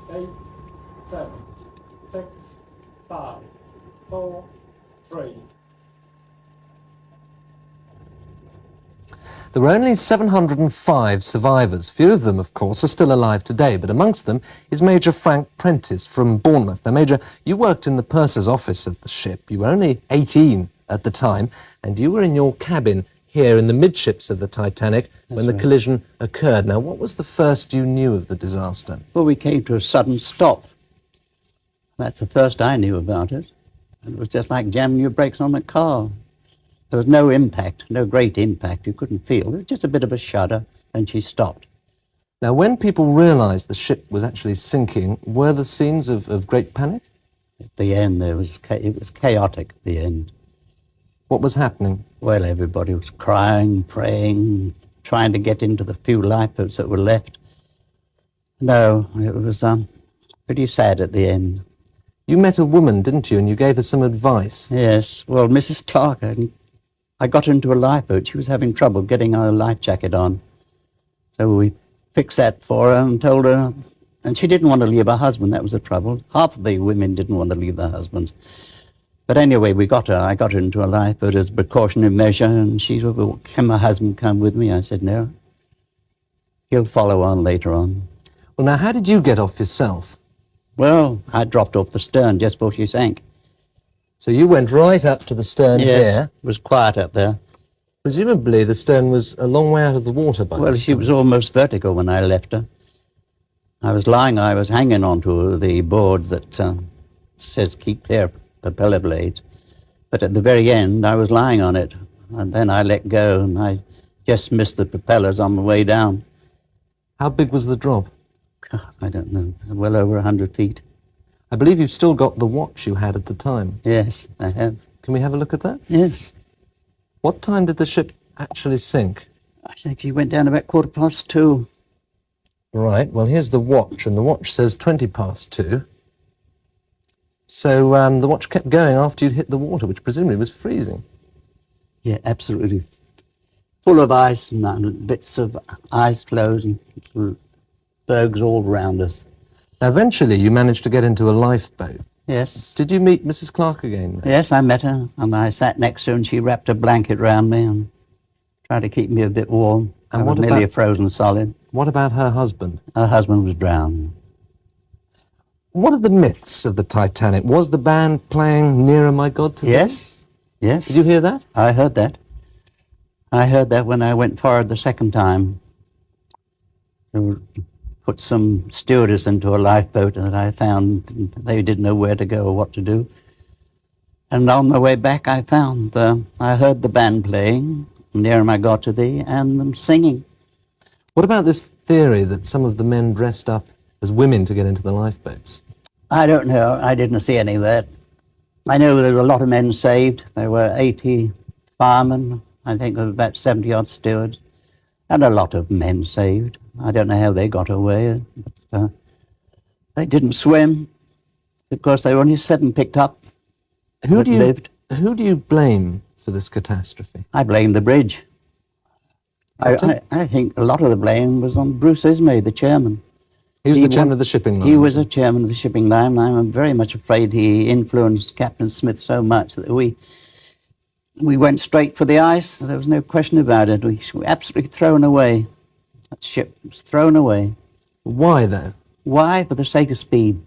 8, 7, 6, 5, 4, 3. There were only 705 survivors. Few of them, of course, are still alive today, but amongst them is Major Frank Prentice from Bournemouth. Now, Major, you worked in the purser's office of the ship. You were only 18 at the time, and you were in your cabin here in the midships of the Titanic when the collision occurred. Now, what was the first you knew of the disaster? Well, we came to a sudden stop. That's the first I knew about it. And it was just like jamming your brakes on a car. There was no impact, no great impact. You couldn't feel. It was just a bit of a shudder, and she stopped. Now, when people realised the ship was actually sinking, were there scenes of great panic? At the end, it was chaotic at the end. What was happening? Well, everybody was crying, praying, trying to get into the few lifeboats that were left. No, it was pretty sad at the end. You met a woman, didn't you, and you gave her some advice? Yes, well, Mrs. Clark, I got her into a lifeboat. She was having trouble getting her life jacket on. So we fixed that for her and told her, and she didn't want to leave her husband, that was the trouble. Half of the women didn't want to leave their husbands. But anyway, I got her into a lifeboat as a precautionary measure, and she said, well, can my husband come with me? I said, no. He'll follow on later on. Well, now, how did you get off yourself? Well, I dropped off the stern just before she sank. So you went right up to the stern here. It was quiet up there. Presumably the stern was a long way out of the water by Well, this she time. was almost vertical when I left her. I was hanging onto the board that says keep clear propeller blades. But at the very end, I was lying on it. And then I let go, and I just missed the propellers on the way down. How big was the drop? God, I don't know, well over 100 feet. I believe you've still got the watch you had at the time. Yes, I have. Can we have a look at that? Yes. What time did the ship actually sink? I think she went down about 2:15. Right, well, here's the watch, and the watch says 2:20. So the watch kept going after you'd hit the water, which presumably was freezing. Yeah, absolutely. Full of ice and bits of ice floes and bergs all around us. Now, eventually you managed to get into a lifeboat. Yes. Did you meet Mrs. Clark again? Yes, I met her, and I sat next to her, and she wrapped a blanket round me and tried to keep me a bit warm. And I was nearly a frozen solid. What about her husband? Her husband was drowned. What are the myths of the Titanic? Was the band playing Nearer, My God, to Thee? Yes, yes. Did you hear that? I heard that. I heard that when I went forward the second time. They put some stewardess into a lifeboat that I found they didn't know where to go or what to do. And on the way back, I heard the band playing, Nearer My God to Thee, and them singing. What about this theory that some of the men dressed up as women to get into the lifeboats? I don't know. I didn't see any of that. I know there were a lot of men saved. There were 80 firemen. I think there were about 70-odd stewards. And a lot of men saved. I don't know how they got away. But, they didn't swim. Of course, there were only 7 picked up that lived. Who do you blame for this catastrophe? I blame the bridge. I think a lot of the blame was on Bruce Ismay, the chairman. He was the chairman of the shipping line. He was the chairman of the shipping line. I'm very much afraid he influenced Captain Smith so much that we went straight for the ice. There was no question about it. We were absolutely thrown away. That ship was thrown away. Why, though? Why? For the sake of speed.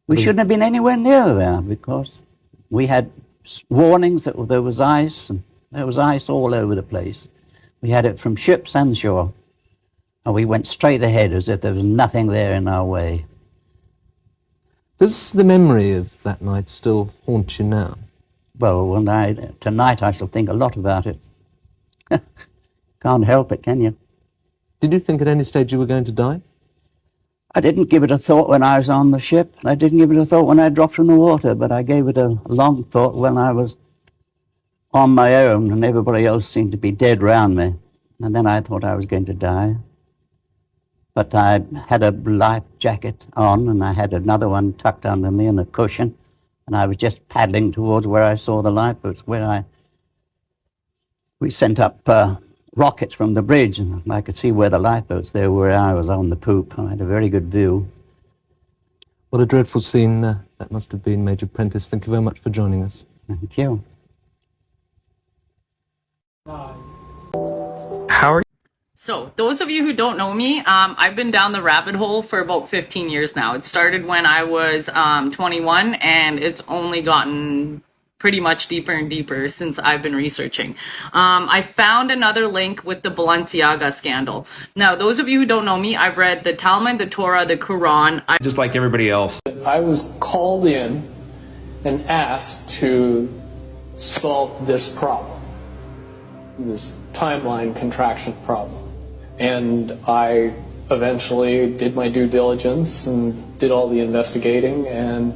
We shouldn't have been anywhere near there because we had warnings that there was ice, and there was ice all over the place. We had it from ships and shore. And we went straight ahead as if there was nothing there in our way. Does the memory of that night still haunt you now? Well, tonight I shall think a lot about it. Can't help it, can you? Did you think at any stage you were going to die? I didn't give it a thought when I was on the ship. I didn't give it a thought when I dropped in the water, but I gave it a long thought when I was on my own and everybody else seemed to be dead round me. And then I thought I was going to die. But I had a life jacket on, and I had another one tucked under me and a cushion, and I was just paddling towards where I saw the lifeboats, we sent up rockets from the bridge, and I could see where the lifeboats there were. I was on the poop, and I had a very good view. What a dreadful scene that must have been, Major Prentice. Thank you very much for joining us. Thank you. 9, How are you? So, those of you who don't know me, I've been down the rabbit hole for about 15 years now. It started when I was 21, and it's only gotten pretty much deeper and deeper since I've been researching. I found another link with the Balenciaga scandal. Now, those of you who don't know me, I've read the Talmud, the Torah, the Quran. Just like everybody else. I was called in and asked to solve this problem, this timeline contraction problem. And I eventually did my due diligence and did all the investigating and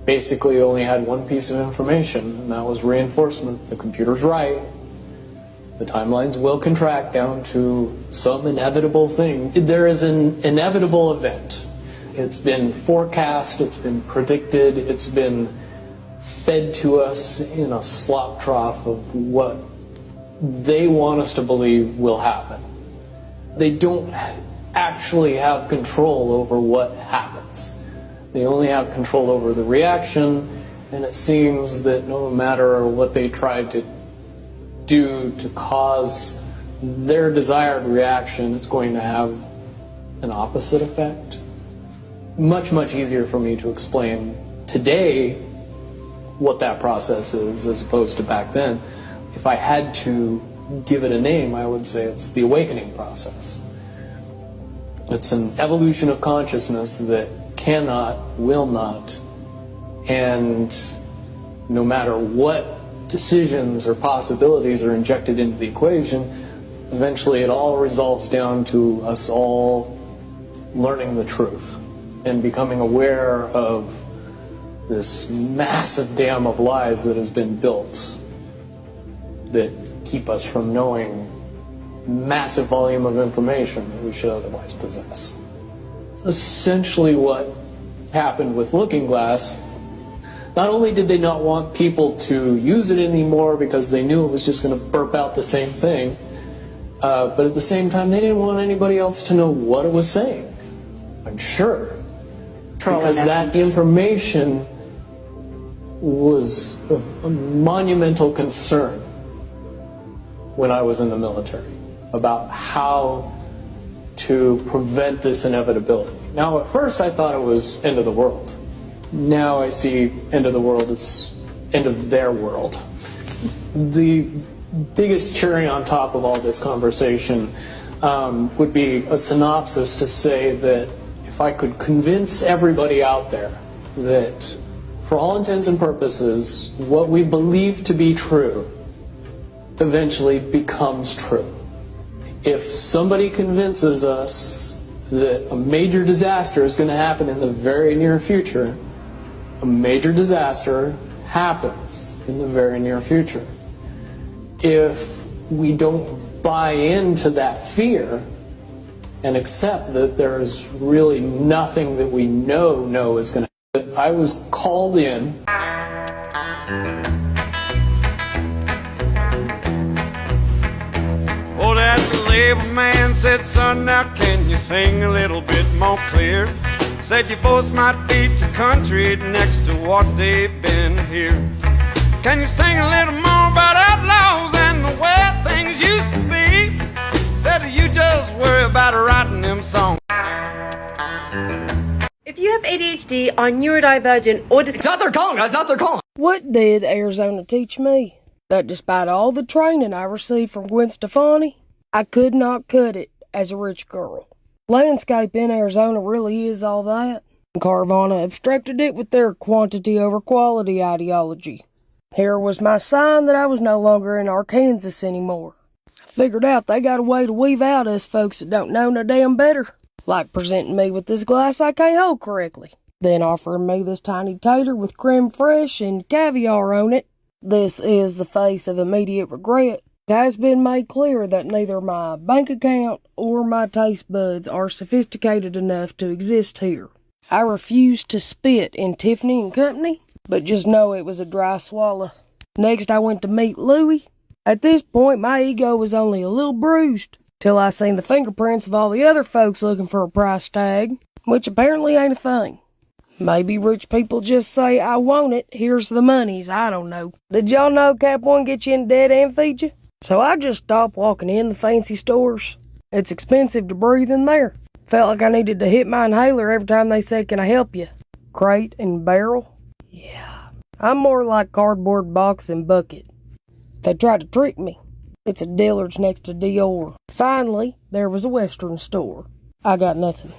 basically only had one piece of information, and that was reinforcement. The computer's right. The timelines will contract down to some inevitable thing. There is an inevitable event. It's been forecast, it's been predicted, it's been fed to us in a slop trough of what they want us to believe will happen. They don't actually have control over what happens. They only have control over the reaction, and it seems that no matter what they try to do to cause their desired reaction, it's going to have an opposite effect. Much, much easier for me to explain today what that process is as opposed to back then. If I had to give it a name, I would say it's the awakening process. It's an evolution of consciousness that cannot, will not, and no matter what decisions or possibilities are injected into the equation, eventually it all resolves down to us all learning the truth and becoming aware of this massive dam of lies that has been built that keep us from knowing massive volume of information that we should otherwise possess. Essentially what happened with Looking Glass, not only did they not want people to use it anymore because they knew it was just going to burp out the same thing, but at the same time they didn't want anybody else to know what it was saying, I'm sure. Because that information was a monumental concern when I was in the military about how to prevent this inevitability. Now, at first I thought it was end of the world. Now I see end of the world as end of their world. The biggest cherry on top of all this conversation would be a synopsis to say that if I could convince everybody out there that for all intents and purposes, what we believe to be true eventually becomes true. If somebody convinces us that a major disaster is going to happen in the very near future, a major disaster happens in the very near future. If we don't buy into that fear and accept that there's really nothing that we know is going to happen, I was called in. Oh, that label man said, son, now can you sing a little bit more clear? Said your voice might be too country next to what they've been here. Can you sing a little more about outlaws and the way things used to be? Said you just worry about writing them songs. If you have ADHD or neurodivergent or It's not their calling, guys, not their calling. What did Arizona teach me? That despite all the training I received from Gwen Stefani, I could not cut it as a rich girl. Landscape in Arizona really is all that. Carvana obstructed it with their quantity over quality ideology. Here was my sign that I was no longer in Arkansas anymore. Figured out they got a way to weave out us folks that don't know no damn better. Like presenting me with this glass I can't hold correctly. Then offering me this tiny tater with creme fraiche and caviar on it. This is the face of immediate regret. It has been made clear that neither my bank account or my taste buds are sophisticated enough to exist here. I refuse to spit in Tiffany and Company, but just know it was a dry swallow. Next I went to meet Louie. At this point my ego was only a little bruised, till I seen the fingerprints of all the other folks looking for a price tag, which apparently ain't a thing. Maybe rich people just say, I want it, here's the monies, I don't know. Did y'all know Cap 1 gets you in debt and feed you? So I just stopped walking in the fancy stores. It's expensive to breathe in there. Felt like I needed to hit my inhaler every time they said, can I help you? Crate and barrel? Yeah. I'm more like cardboard box and bucket. They tried to trick me. It's a Dillard's next to Dior. Finally, there was a Western store. I got nothing.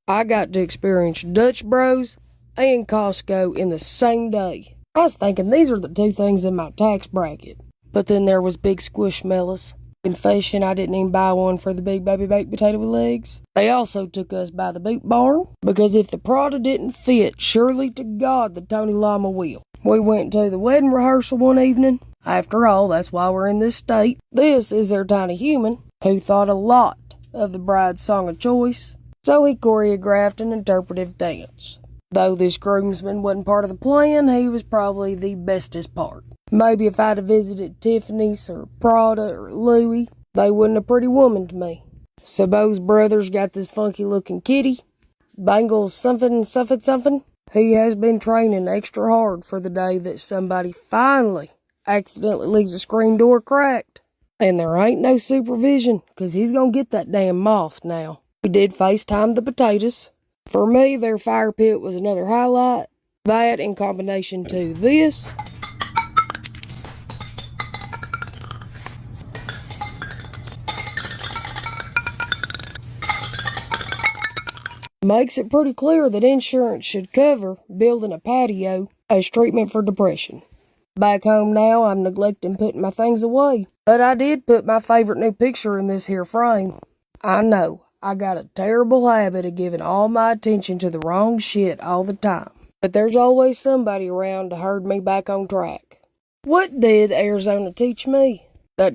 I got to experience Dutch Bros and Costco in the same day. I was thinking these are the two things in my tax bracket. But then there was Big Squishmallows. Confession, I didn't even buy one for the big baby baked potato with legs. They also took us by the boot barn, because if the Prada didn't fit, surely to God the Tony Llama will. We went to the wedding rehearsal one evening. After all, that's why we're in this state. This is their tiny human, who thought a lot of the bride's song of choice, so he choreographed an interpretive dance. Though this groomsman wasn't part of the plan, he was probably the bestest part. Maybe if I'd have visited Tiffany's or Prada or Louis, they wasn't a pretty woman to me. Sabo's brothers got this funky-looking kitty, Bangles something. He has been training extra hard for the day that somebody finally accidentally leaves the screen door cracked. And there ain't no supervision, 'cause he's gonna get that damn moth now. We did FaceTime the potatoes. For me, their fire pit was another highlight. That in combination to this. Makes it pretty clear that insurance should cover building a patio as treatment for depression. Back home now, I'm neglecting putting my things away. But I did put my favorite new picture in this here frame. I know, I got a terrible habit of giving all my attention to the wrong shit all the time. But there's always somebody around to herd me back on track. What did Arizona teach me? That